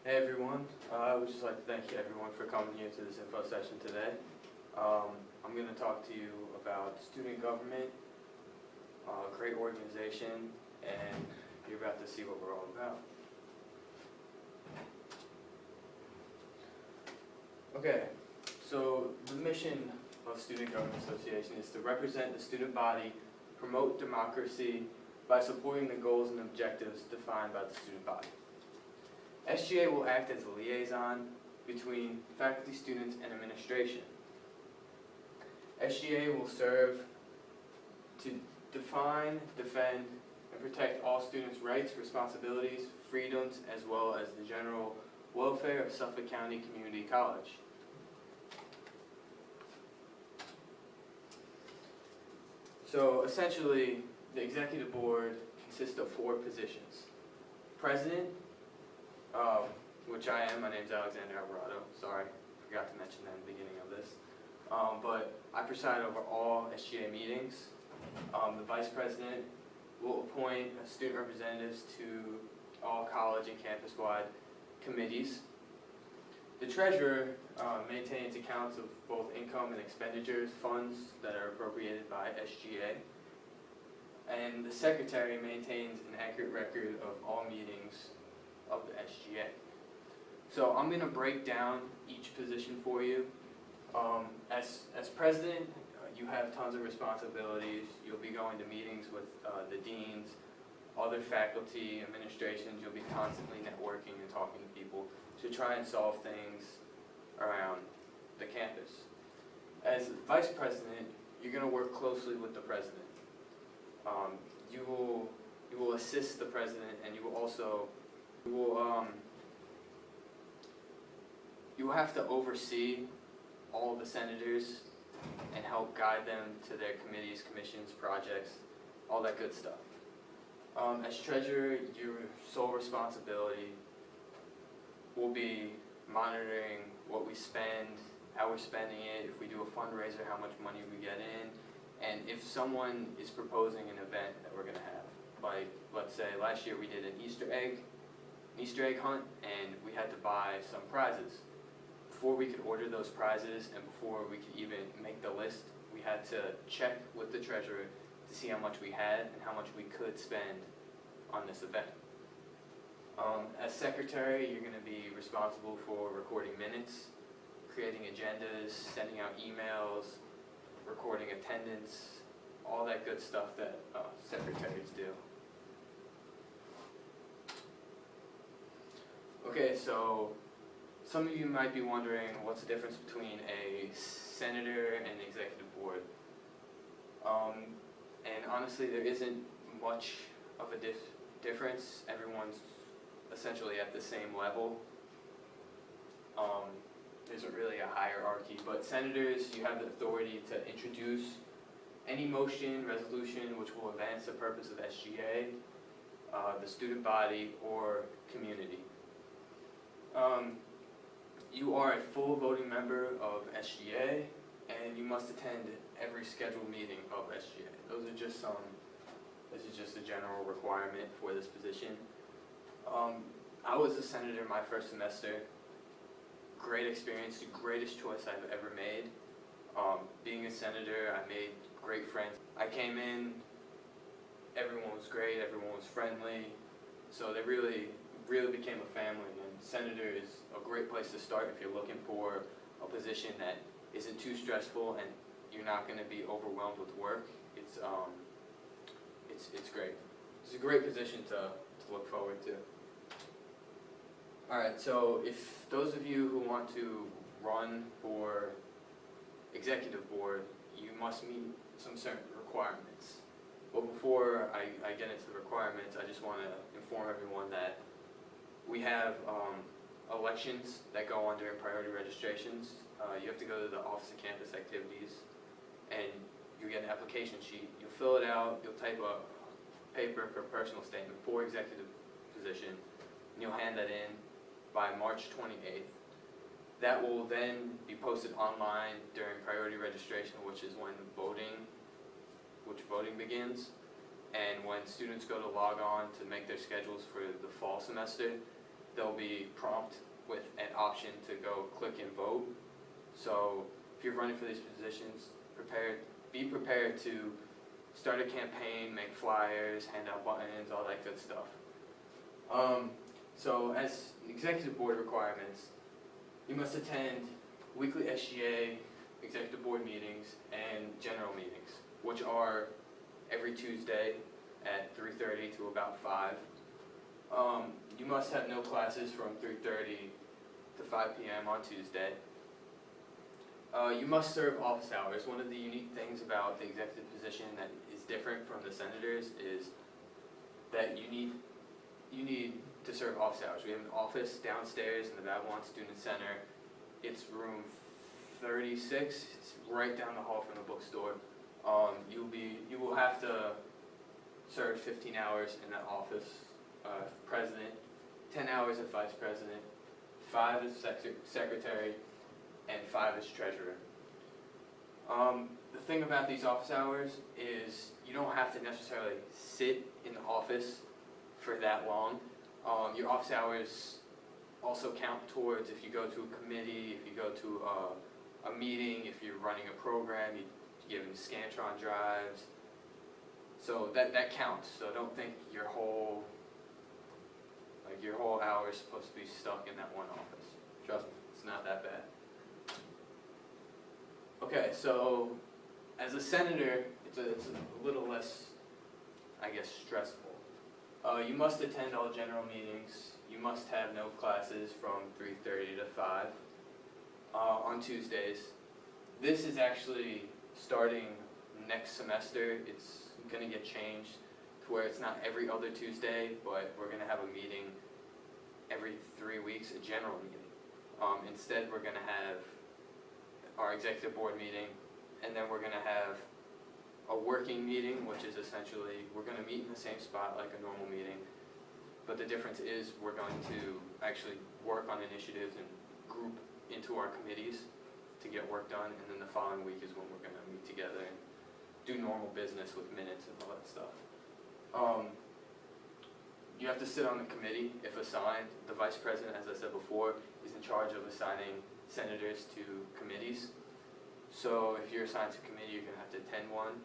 Hey everyone, I would just like to thank everyone for coming here to this info session today. I'm going to talk to you about student government, great organization, and you're about to see what we're all about. Okay, so the mission of Student Government Association is to represent the student body, promote democracy by supporting the goals and objectives defined by the student body. SGA will act as a liaison between faculty, students, and administration. SGA will serve to define, defend, and protect all students' rights, responsibilities, freedoms, as well as the general welfare of Suffolk County Community College. So essentially, the executive board consists of 4 positions. President, which I am. My name's Alexander Alvarado. Sorry, forgot to mention that in the beginning of this. But I preside over all SGA meetings. The vice president will appoint student representatives to all college and campus-wide committees. The treasurer maintains accounts of both income and expenditures, funds that are appropriated by SGA. And the secretary maintains an accurate record of all meetings of the SGA. So I'm going to break down each position for you. As president, you have tons of responsibilities. You'll be going to meetings with the deans, other faculty, administrations. You'll be constantly networking and talking to people to try and solve things around the campus. As vice president, you're going to work closely with the president. You will assist the president, and you will have to oversee all the senators and help guide them to their committees, commissions, projects, all that good stuff. As treasurer, your sole responsibility will be monitoring what we spend, how we're spending it, if we do a fundraiser, how much money we get in, and if someone is proposing an event that we're going to have. Like, let's say last year we did an Easter egg hunt, and we had to buy some prizes. Before we could order those prizes and before we could even make the list, we had to check with the treasurer to see how much we had and how much we could spend on this event. As secretary, you're going to be responsible for recording minutes, creating agendas, sending out emails, recording attendance, all that good stuff that secretaries do. Okay, so some of you might be wondering what's the difference between a senator and the executive board. And honestly, there isn't much of a difference. Everyone's essentially at the same level. There isn't really a hierarchy, but senators, you have the authority to introduce any motion, resolution which will advance the purpose of SGA, the student body, or community. You are a full voting member of SGA, and you must attend every scheduled meeting of SGA. This is just a general requirement for this position. I was a senator my first semester. Great experience, the greatest choice I've ever made. Being a senator, I made great friends. I came in, everyone was great, everyone was friendly, so they really became a family. And senator is a great place to start if you're looking for a position that isn't too stressful and you're not going to be overwhelmed with work. It's great. It's a great position to look forward to. Alright, so if those of you who want to run for executive board, you must meet some certain requirements. But before I get into the requirements, I just want to inform everyone that we have elections that go on during priority registrations. You have to go to the Office of Campus Activities, and you get an application sheet. You'll fill it out, you'll type a paper for a personal statement for executive position, and you'll hand that in by March 28th. That will then be posted online during priority registration, which is when voting begins. And when students go to log on to make their schedules for the fall semester, they'll be prompt with an option to go click and vote. So if you're running for these positions, be prepared to start a campaign, make flyers, hand out buttons, all that good stuff. So as executive board requirements, you must attend weekly SGA executive board meetings and general meetings, which are every Tuesday at 3:30 to about 5. You must have no classes from 3:30 to 5 p.m. on Tuesday. You must serve office hours. One of the unique things about the executive position that is different from the senators is that you need to serve office hours. We have an office downstairs in the Babylon Student Center. It's room 36. It's right down the hall from the bookstore. You will have to serve 15 hours in that office. President, 10 hours as vice president, 5 as secretary, and 5 as treasurer. The thing about these office hours is you don't have to necessarily sit in the office for that long. Your office hours also count towards if you go to a committee, if you go to a meeting, if you're running a program, you're giving Scantron drives. So that counts. So don't think your whole hour is supposed to be stuck in that one office. Trust me, it's not that bad. Okay, so as a senator, it's a little less, I guess, stressful. You must attend all general meetings. You must have no classes from 3:30 to 5 on Tuesdays. This is actually starting next semester. It's going to get changed to where it's not every other Tuesday, but we're going to have a meeting every 3 weeks, a general meeting. Instead, we're going to have our executive board meeting, and then we're going to have a working meeting, which is essentially we're going to meet in the same spot like a normal meeting, but the difference is we're going to actually work on initiatives and group into our committees to get work done, and then the following week is when we're going to meet together and do normal business with minutes and all that stuff. You have to sit on the committee if assigned. The vice president, as I said before, is in charge of assigning senators to committees. So if you're assigned to a committee, you're going to have to attend one.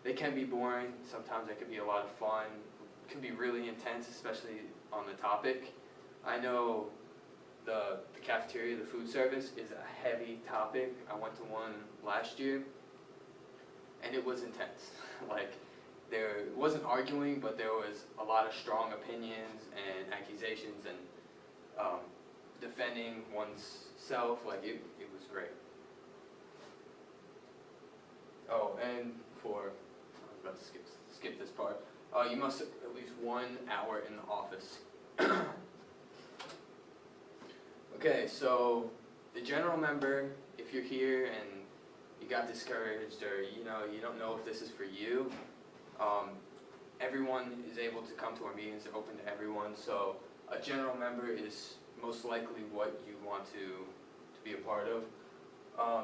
They can be boring. Sometimes they can be a lot of fun. It can be really intense, especially on the topic. I know the cafeteria, the food service, is a heavy topic. I went to one last year, and it was intense. There wasn't arguing, but there was a lot of strong opinions and accusations and defending one's self. It was great. Oh, and I was about to skip this part. You must at least 1 hour in the office. Okay, so the general member, if you're here and you got discouraged or you don't know if this is for you, everyone is able to come to our meetings. They're open to everyone. So a general member is most likely what you want to be a part of.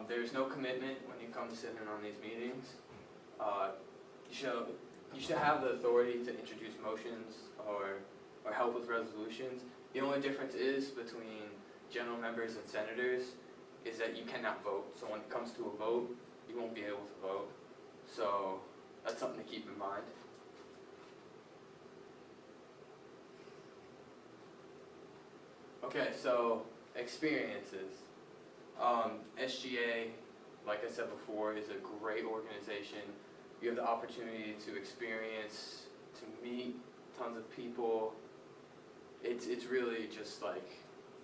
There's no commitment when you come to sit in on these meetings. You should have the authority to introduce motions or help with resolutions. The only difference is between general members and senators is that you cannot vote. So when it comes to a vote, you won't be able to vote. So that's something to keep in mind. Okay, so experiences. SGA, like I said before, is a great organization. You have the opportunity to experience, to meet tons of people. It's really just like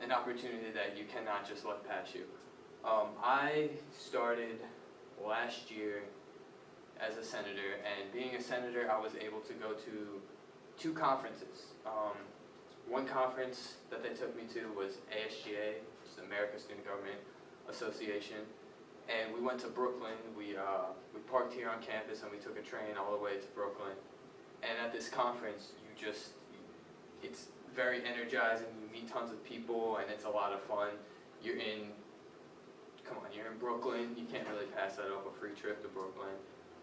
an opportunity that you cannot just let pass you. I started last year as a senator, and being a senator, I was able to go to 2 conferences. One conference that they took me to was ASGA, which is American Student Government Association, and we went to Brooklyn. We parked here on campus and we took a train all the way to Brooklyn. And at this conference, it's very energizing. You meet tons of people, and it's a lot of fun. You're in Brooklyn. You can't really pass that up, a free trip to Brooklyn.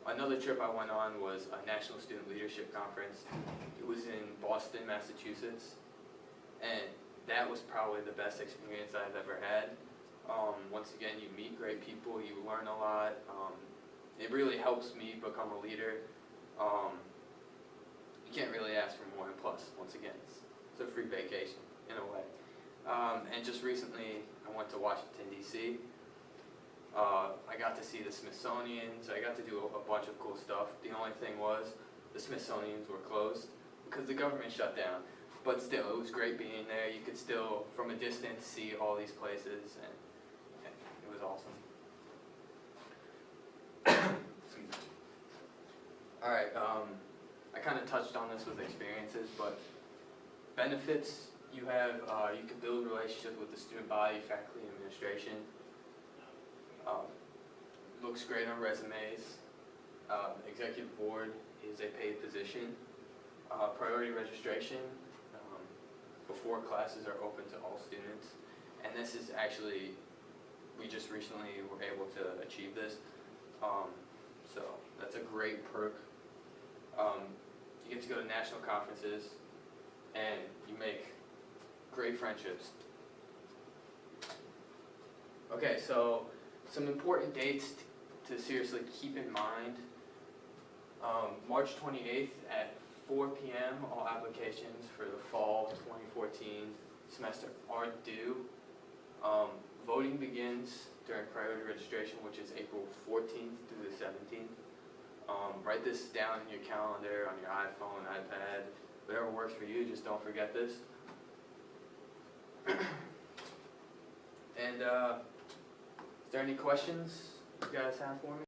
Another trip I went on was a National Student Leadership Conference. It was in Boston, Massachusetts, and that was probably the best experience I've ever had. Once again, you meet great people, you learn a lot. It really helps me become a leader. You can't really ask for more, and plus, once again, it's a free vacation in a way. And just recently, I went to Washington, D.C. I got to see the Smithsonian's. I got to do a bunch of cool stuff. The only thing was the Smithsonian's were closed because the government shut down. But still, it was great being there. You could still, from a distance, see all these places, and it was awesome. All right, I kind of touched on this with experiences, but benefits you have, you can build relationships with the student body, faculty, and administration. Looks great on resumes. Executive board is a paid position. Priority registration, before classes are open to all students. And this is actually, we just recently were able to achieve this. So that's a great perk. You get to go to national conferences and you make great friendships. Okay, so some important dates to seriously keep in mind. March 28th at 4 p.m. all applications for the fall 2014 semester are due. Voting begins during priority registration, which is April 14th through the 17th. Write this down in your calendar, on your iPhone, iPad, whatever works for you, just don't forget this. And is there any questions you guys have for me?